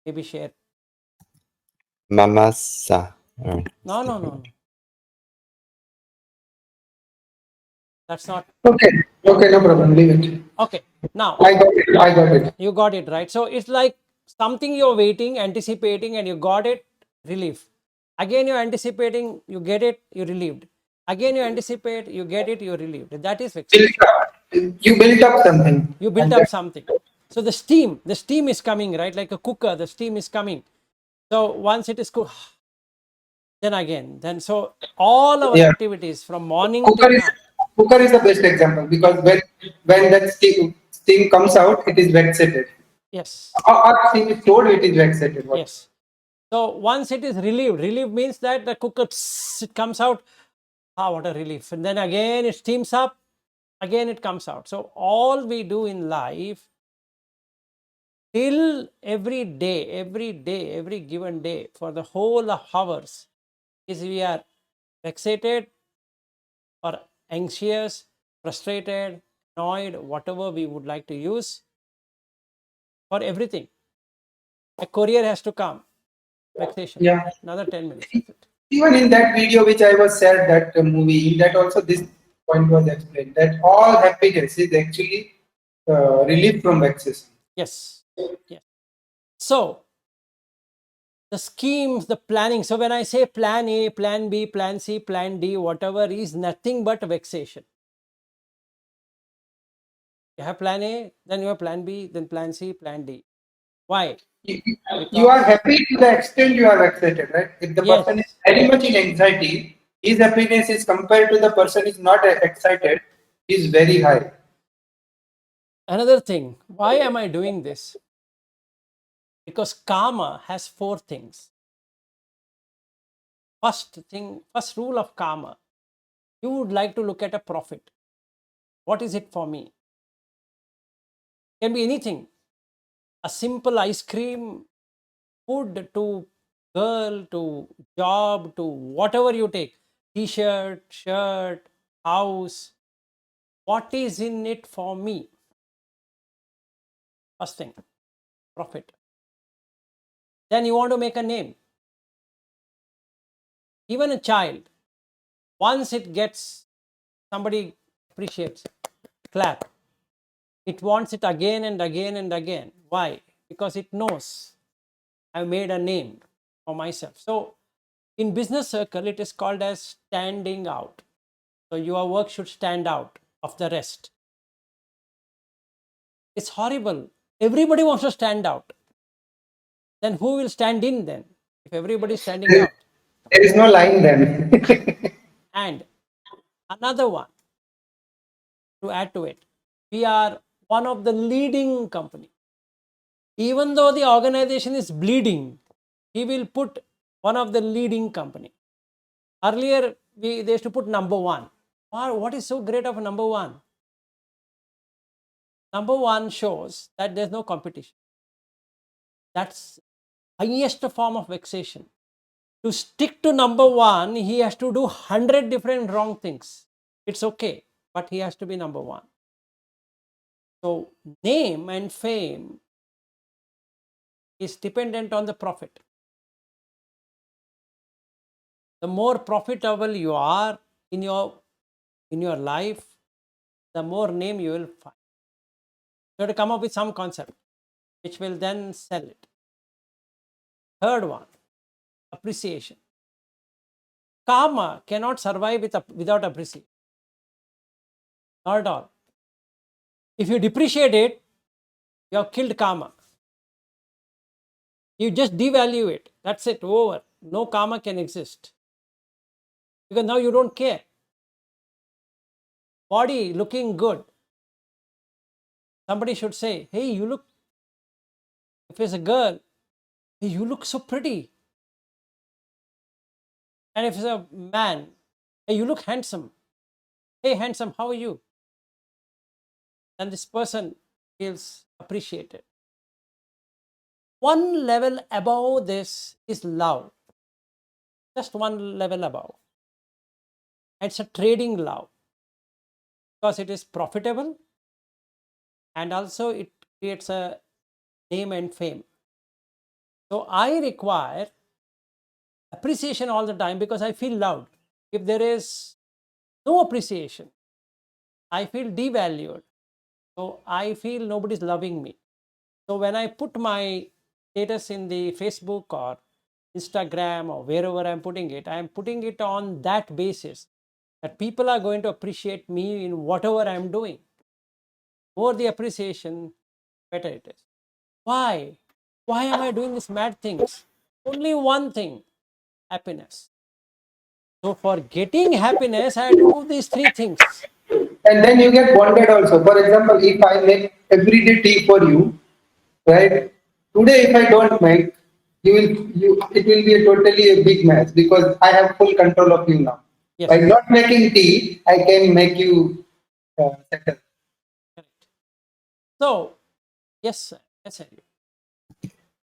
Maybe share. Mamasa. No. That's not. Okay, no problem. Leave it. Okay. Now I got it. you got it right. So it's like something you're waiting, anticipating, and you got it, relief. Again, you're anticipating, you get it, you're relieved. Again, you anticipate, you get it, you're relieved. That is vexation. You built up something. You built up something. So the steam is coming, right? Like a cooker, the steam is coming. So once it is cooked, then so all our activities from morning till night. Cooker is the best example because when that steam comes out, it is vexated. Yes. Or steam is stored, it is vexated. Yes. So once it is relieved means that the cooker, it comes out. What a relief. And then again it steams up, again it comes out. So all we do in life till every day, every given day for the whole of hours is we are vexated or anxious, frustrated, annoyed, whatever we would like to use for everything. A courier has to come. Vexation. Yeah. Another 10 minutes. That's it. Even in that video which I was shared, that movie, in that also this point was explained that all happiness is actually relief from vexation. Yes. So the schemes, the planning. So when I say plan A, plan B, plan C, plan D, whatever is nothing but vexation. You have plan A, then you have plan B, then plan C, plan D. Why? You are happy to the extent you are vexated, right? If the person is very much in anxiety, his happiness is compared to the person is not excited, is very high. Another thing, why am I doing this? Because karma has 4 things. First rule of karma, you would like to look at a profit. What is it for me? Can be anything. A simple ice cream, food, to girl, to job, to whatever you take, t-shirt, shirt, house. What is in it for me? First thing, profit. Then you want to make a name. Even a child, once it gets, somebody appreciates, clap, it wants it again and again and again. Why? Because it knows I made a name. for myself. So in business circle, it is called as standing out. So your work should stand out of the rest. It's horrible. Everybody wants to stand out. Then who will stand in then? If everybody is standing There out. there is no line then. And another one to add to it, we are one of the leading company. Even though the organization is bleeding, he will put one of the leading company. Earlier, they used to put number one. Wow, what is so great of number one? Number one shows that there's no competition. That's highest form of vexation. To stick to number one, he has to do 100 different wrong things. It's okay, but he has to be number one. So name and fame is dependent on the profit. The more profitable you are in your life, the more name you will find. You have to come up with some concept which will then sell it. Third one, appreciation. Karma cannot survive without appreciation. Not at all. If you depreciate it, you have killed karma. You just devalue it. That's it, over. No karma can exist. Because now you don't care. Body looking good. Somebody should say, hey, you look, if it's a girl, hey, you look so pretty. And if it's a man, hey, you look handsome. Hey, handsome, how are you? And this person feels appreciated. One level above this is love. Just one level above. It's a trading love because it is profitable and also it creates a name and fame. So I require appreciation all the time because I feel loved. If there is no appreciation, I feel devalued. So I feel nobody's loving me. So when I put my status in the Facebook or Instagram or wherever I'm putting it, I'm putting it on that basis that people are going to appreciate me in whatever I'm doing. More the appreciation, better it is. Why? Why am I doing these mad things? Only one thing, happiness. So for getting happiness, I have to do these three things. And then you get bonded also. For example, if I make everyday tea for you, right? Today, if I don't make, it will be a totally a big mess because I have full control of you now. By Yes, not making tea, I can make you settle. correct. So, yes, sir. Yes, sir.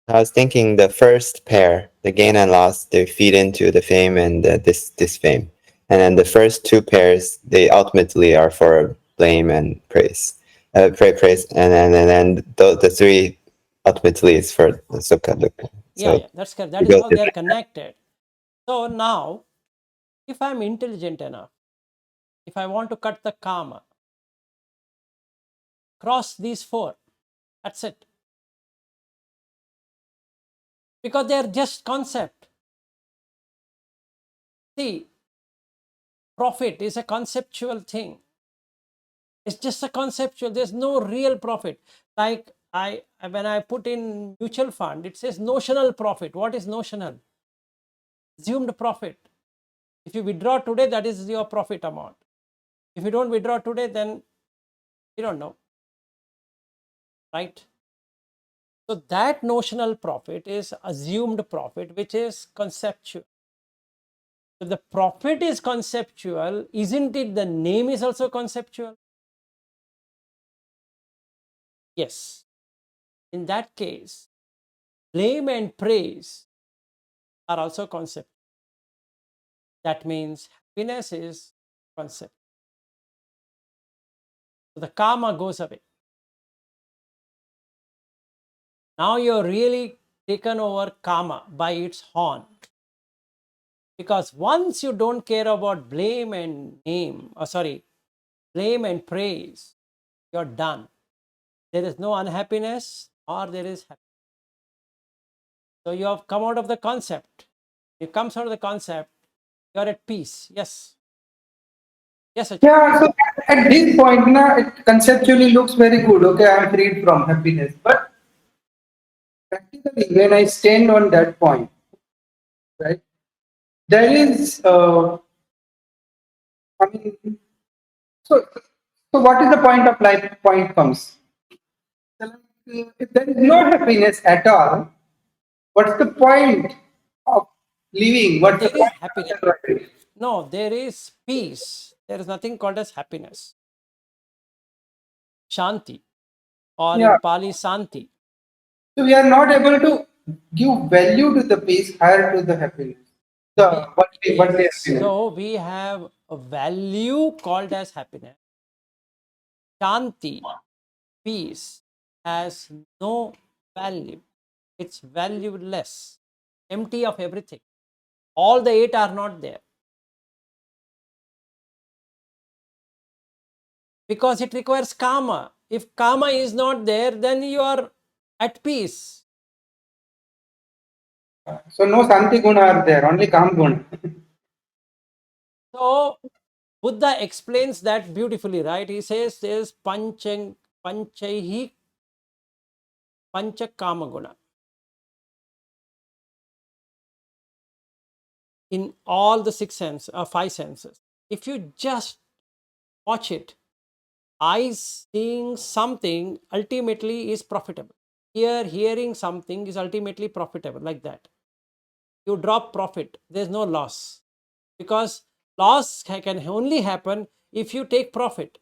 I was thinking the first pair, the gain and loss, they feed into the fame and this fame, and then the first two pairs, they ultimately are for blame and praise, praise, and then the three ultimately is for the sukha dukkha. Yeah, So yeah, that's correct. it That is goes how they are different. connected. So now, if I'm intelligent enough, if I want to cut the karma, cross these four, that's it. Because they are just concept. See, profit is a conceptual thing. It's just a conceptual. There's no real profit. Like when I put in mutual fund, it says notional profit. What is notional? Assumed profit. If you withdraw today, that is your profit amount. If you don't withdraw today, then you don't know, right? So that notional profit is assumed profit, which is conceptual. So the profit is conceptual, isn't it? The name is also conceptual. Yes. In that case, blame and praise are also concept. That means happiness is concept. So the karma goes away. Now you're really taken over karma by its horn. Because once you don't care about blame and blame and praise, you're done. There is no unhappiness or there is happiness. So you have come out of the concept. You comes out of the concept, you are at peace. Yes. Yes, Achan. Yeah, so at this point, now it conceptually looks very good. Okay, I am freed from happiness. But practically, when I stand on that point, right, there is, I mean, so what is the point of life? Point comes. So, if there is no happiness at all, what's the point of living? But What's the there is point happiness. of surviving? No, there is peace. There is nothing called as happiness. Shanti, or Yeah. in Pali, Santi. So we are not able to give value to the peace higher to the happiness. The what they happiness. So we have a value called as happiness. Shanti, peace, has no value. It's valueless, empty of everything. All the 8 are not there. Because it requires karma. If karma is not there, then you are at peace. So no Santi guna are there, only Kam guna. So Buddha explains that beautifully, right? He says there's panchaihi pancha kama guna. In all the 5 senses. If you just watch it, eyes seeing something ultimately is profitable. Hearing something is ultimately profitable, like that. You drop profit, there's no loss. Because loss can only happen if you take profit.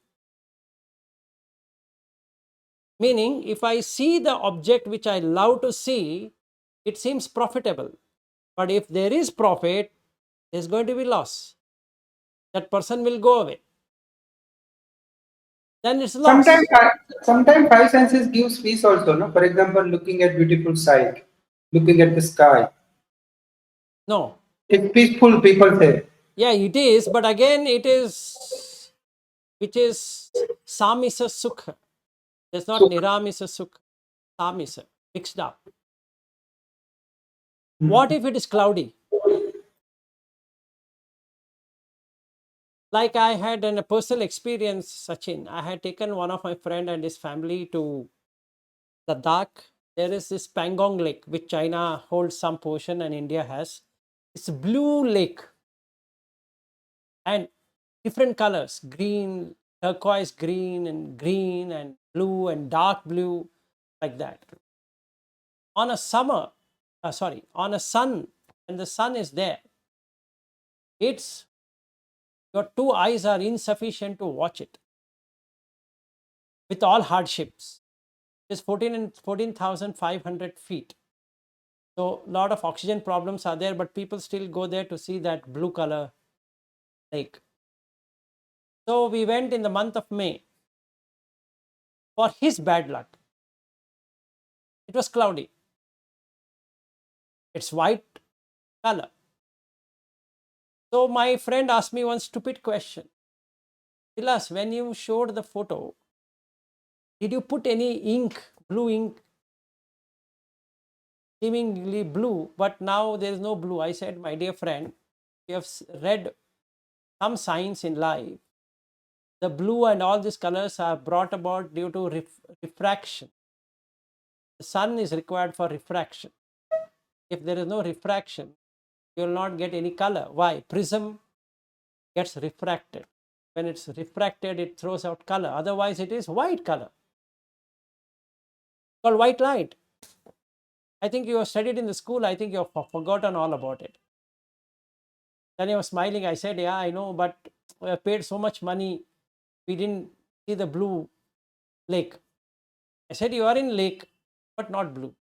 Meaning, if I see the object which I love to see, it seems profitable. But if there is profit, there's going to be loss. That person will go away. Then it's loss. Sometimes five senses gives peace also. No, for example, looking at beautiful sight, looking at the sky. No. It's peaceful. People say. Yeah, it is. But again, it is, which is samisa sukha. It's not So, niramisa sukha. Samisa, mixed up. What if it is cloudy? Like I had a personal experience, Sachin. I had taken one of my friend and his family to Ladakh. There is this Pangong Lake, which China holds some portion and India has. It's a blue lake and different colors, green, turquoise green and blue and dark blue, like that. On a on a sun, when the sun is there, it's your 2 eyes are insufficient to watch it with all hardships. It's 14,500 feet. So a lot of oxygen problems are there, but people still go there to see that blue color lake. So we went in the month of May. For his bad luck, it was cloudy. It's white color. So my friend asked me one stupid question. Vilas, when you showed the photo, did you put any ink, blue ink, seemingly blue, but now there is no blue? I said, my dear friend, you have read some science in life. The blue and all these colors are brought about due to refraction. The sun is required for refraction. If there is no refraction, you will not get any color. Why? Prism gets refracted. When it's refracted, it throws out color. Otherwise, it is white color, called white light. I think you have studied in the school. I think you have forgotten all about it. Then he was smiling. I said, yeah, I know, but we have paid so much money. We didn't see the blue lake. I said, you are in lake, but not blue.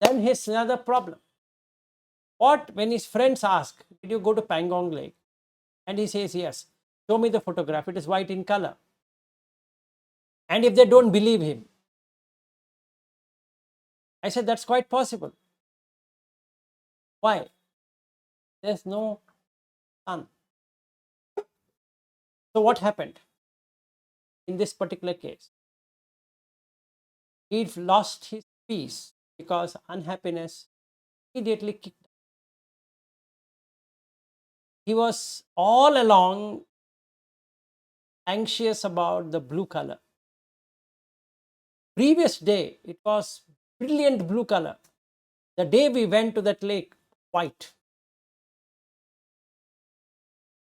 Then here's another problem. What when his friends ask, did you go to Pangong Lake? And he says, yes. Show me the photograph. It is white in color. And if they don't believe him, I said, that's quite possible. Why? There's no sun. So what happened in this particular case? He lost his peace because unhappiness immediately kicked. He was all along anxious about the blue color. Previous day, it was brilliant blue color. The day we went to that lake, white.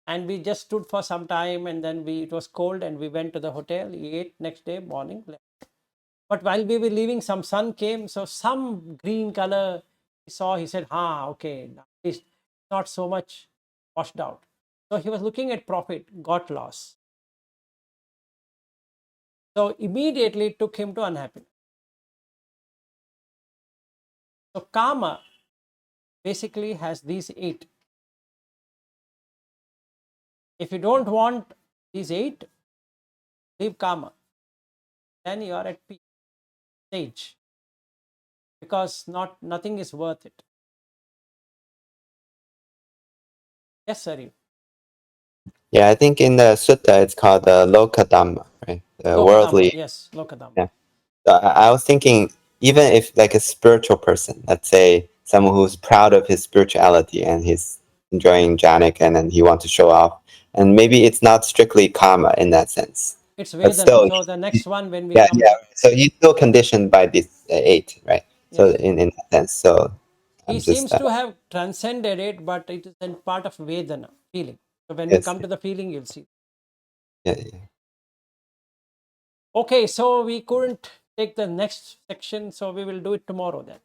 And we just stood for some time, and then it was cold, and we went to the hotel. We ate next day morning. But while we were leaving, some sun came, so some green color he saw. He said, okay, it's not so much washed out. So he was looking at profit, got loss. So immediately it took him to unhappiness. So karma basically has these 8. If you don't want these 8, leave karma. Then you are at peace stage, because nothing is worth it. Yes, sir. Yeah, I think in the sutta it's called the lokadhamma, right? The Lokadhamma, worldly. yes, Lokadhamma. Yeah. So I was thinking, even if like a spiritual person, let's say someone who's proud of his spirituality and he's enjoying jhanic and then he wants to show off, and maybe it's not strictly karma in that sense, It's but Vedana. still, So the next one when we yeah, come yeah. to, So he's still conditioned by these 8, right? So yes, in that sense, so he I'm just seems to have transcended it, but it is a part of Vedana, feeling. So when we yes, come to the feeling, you'll see. yeah, yeah. Okay, so we couldn't take the next section, so we will do it tomorrow then.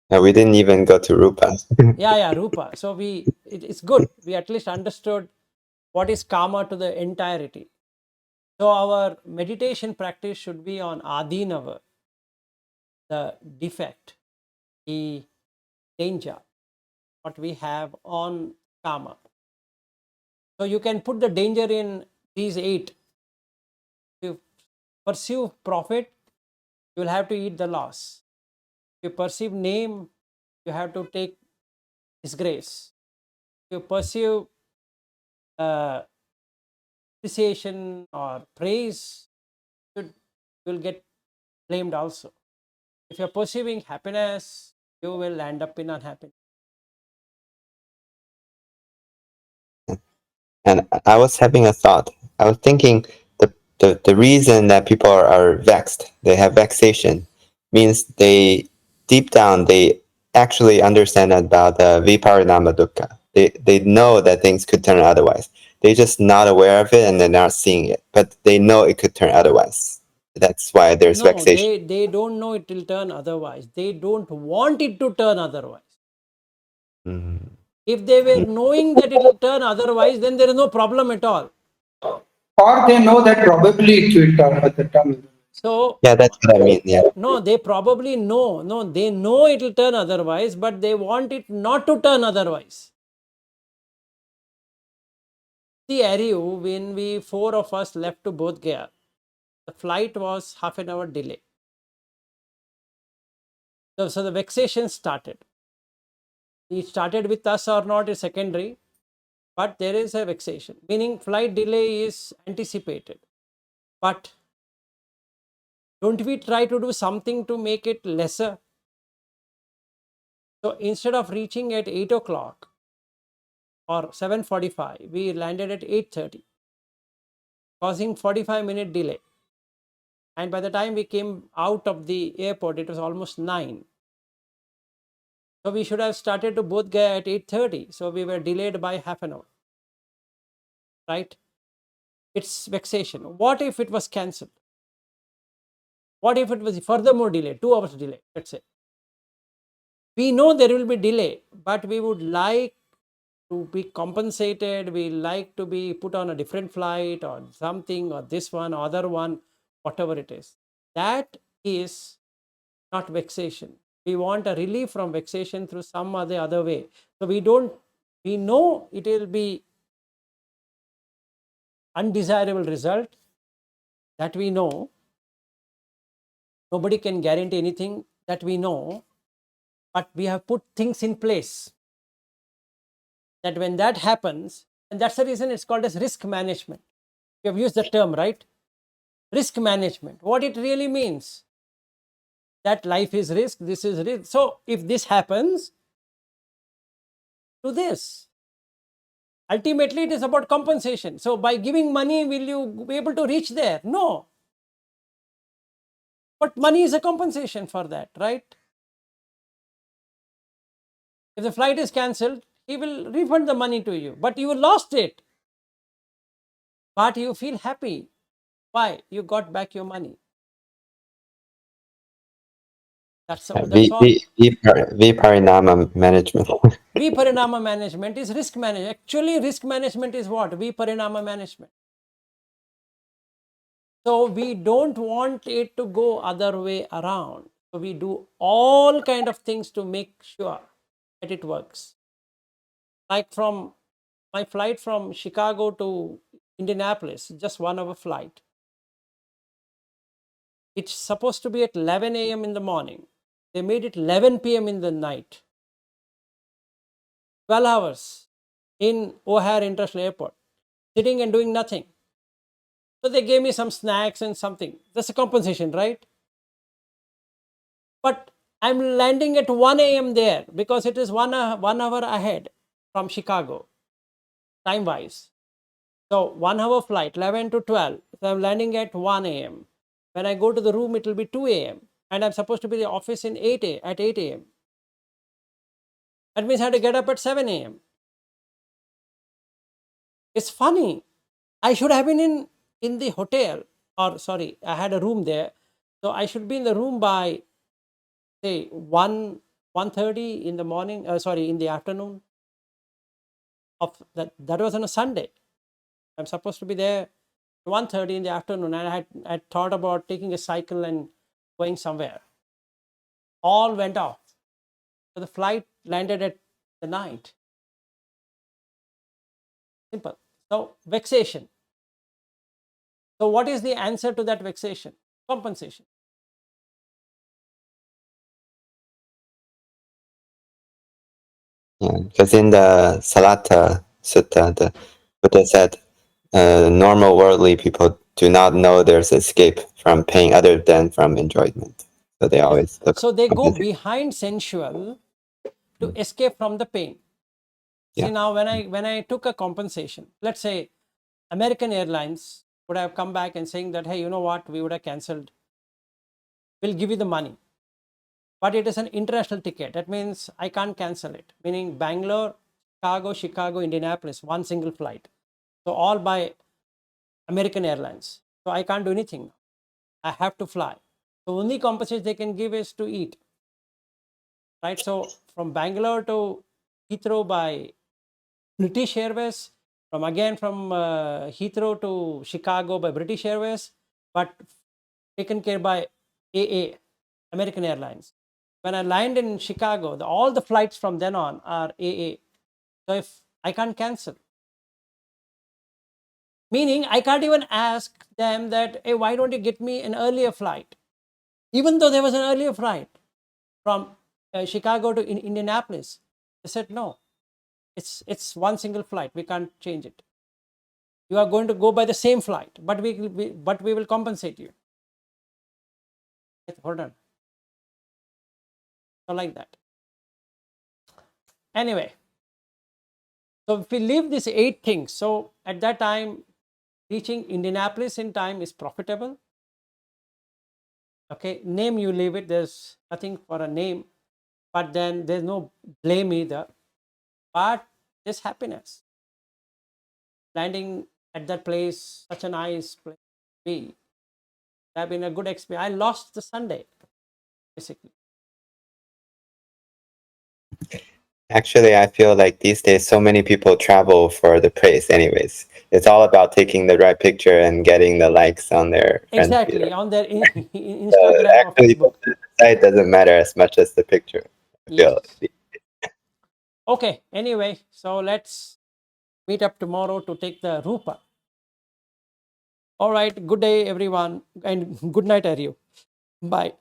Yeah, we didn't even go to Rupa. Yeah, Rupa. So it's good. We at least understood what is karma to the entirety. So our meditation practice should be on Adinava, the defect, the danger, what we have on karma. So you can put the danger in these 8. If you pursue profit, you will have to eat the loss. If you perceive name, you have to take disgrace. If you pursue appreciation or praise, you will get blamed also. If you're pursuing happiness, you will end up in unhappiness. And I was having a thought. I was thinking the reason that people are vexed, they have vexation, means they deep down they actually understand about the viparinama dukkha. They know that things could turn otherwise. They're just not aware of it and they're not seeing it, but they know it could turn otherwise. That's why there's No, vexation. they don't know it will turn otherwise. They don't want it to turn otherwise. Mm. If they were knowing that it will turn otherwise, then there is no problem at all. Or they know that probably it will turn at the time. So, Yeah, that's what I mean. Yeah. no, they probably know. No, they know it will turn otherwise, but they want it not to turn otherwise. See, Ariu, when we 4 of us left to Bodh Gaya, the flight was half an hour delay. So the vexation started. It started with us or not is secondary, but there is a vexation, meaning flight delay is anticipated. But don't we try to do something to make it lesser? So instead of reaching at 8 o'clock or 7:45, we landed at 8:30, causing 45-minute delay. And by the time we came out of the airport, it was almost 9. So we should have started to Bodh Gaya at 8:30. So we were delayed by half an hour. Right? It's vexation. What if it was cancelled? What if it was furthermore delay, 2 hours delay, let's say? We know there will be delay, but we would like to be compensated. We like to be put on a different flight or something, or this one, or other one, whatever it is. That is not vexation. We want a relief from vexation through some other way. So we know it will be undesirable result, that we know. Nobody can guarantee anything, that we know, but we have put things in place that when that happens, and that's the reason it's called as risk management. You have used the term, right? Risk management. What it really means, that life is risk, this is risk. So if this happens, do this. Ultimately, it is about compensation. So by giving money, will you be able to reach there? No. But money is a compensation for that, right? If the flight is cancelled, he will refund the money to you, but you lost it. But you feel happy. Why? You got back your money. That's all. Viparinama management. Viparinama management is risk management. Actually, risk management is what? Viparinama management. So we don't want it to go other way around. So we do all kind of things to make sure that it works. Like from my flight from Chicago to Indianapolis, just 1 hour flight. It's supposed to be at 11 a.m. in the morning. They made it 11 p.m. in the night. 12 hours in O'Hare International Airport, sitting and doing nothing. So they gave me some snacks and something. That's a compensation, right? But I'm landing at 1 a.m. there because it is 1 hour ahead from Chicago, time-wise. So 1 hour flight, 11 to 12. So I'm landing at 1 a.m. When I go to the room, it will be 2 a.m. And I'm supposed to be in the office at 8 a.m. That means I had to get up at 7 a.m. It's funny. I should have been in the hotel, or sorry, I had a room there. So I should be in the room by say 1:30 in the morning, in the afternoon of that was on a Sunday. I'm supposed to be there 1:30 in the afternoon, and I thought about taking a cycle and going somewhere. All went off. So the flight landed at the night. Simple. So vexation. So what is the answer to that vexation? Compensation. Yeah, because in the Salata Sutta, the Buddha said, normal worldly people do not know there's escape from pain other than from enjoyment. So they always look. So they go behind sensual to escape from the pain. Yeah. See, now when I took a compensation, let's say American Airlines would have come back and saying that, hey, you know what, we would have cancelled. We'll give you the money. But it is an international ticket. That means I can't cancel it. Meaning Bangalore, Chicago, Indianapolis, one single flight. So all by American Airlines. So I can't do anything. I have to fly. The only compensation they can give is to eat. Right? So from Bangalore to Heathrow by British Airways, from Heathrow to Chicago by British Airways, but taken care by AA, American Airlines. When I land in Chicago, all the flights from then on are AA. So if I can't cancel, meaning I can't even ask them that, hey, why don't you get me an earlier flight? Even though there was an earlier flight from Chicago to Indianapolis, they said no. It's one single flight. We can't change it. You are going to go by the same flight, but we will compensate you. Hold on. So like that. Anyway, so if we leave these 8 things, so at that time, reaching Indianapolis in time is profitable. Okay, name you leave it. There's nothing for a name, but then there's no blame either. But there's happiness. Landing at that place, such a nice place to be. Have been a good experience. I lost the Sunday, basically. Actually, I feel like these days so many people travel for the praise anyways. It's all about taking the right picture and getting the likes on their friend feed. Exactly, on their Instagram or Actually, Facebook. the site doesn't matter as much as the picture. I feel. Yes. Okay, anyway, so let's meet up tomorrow to take the Rupa. All right, good day, everyone, and good night, Aryu. Bye.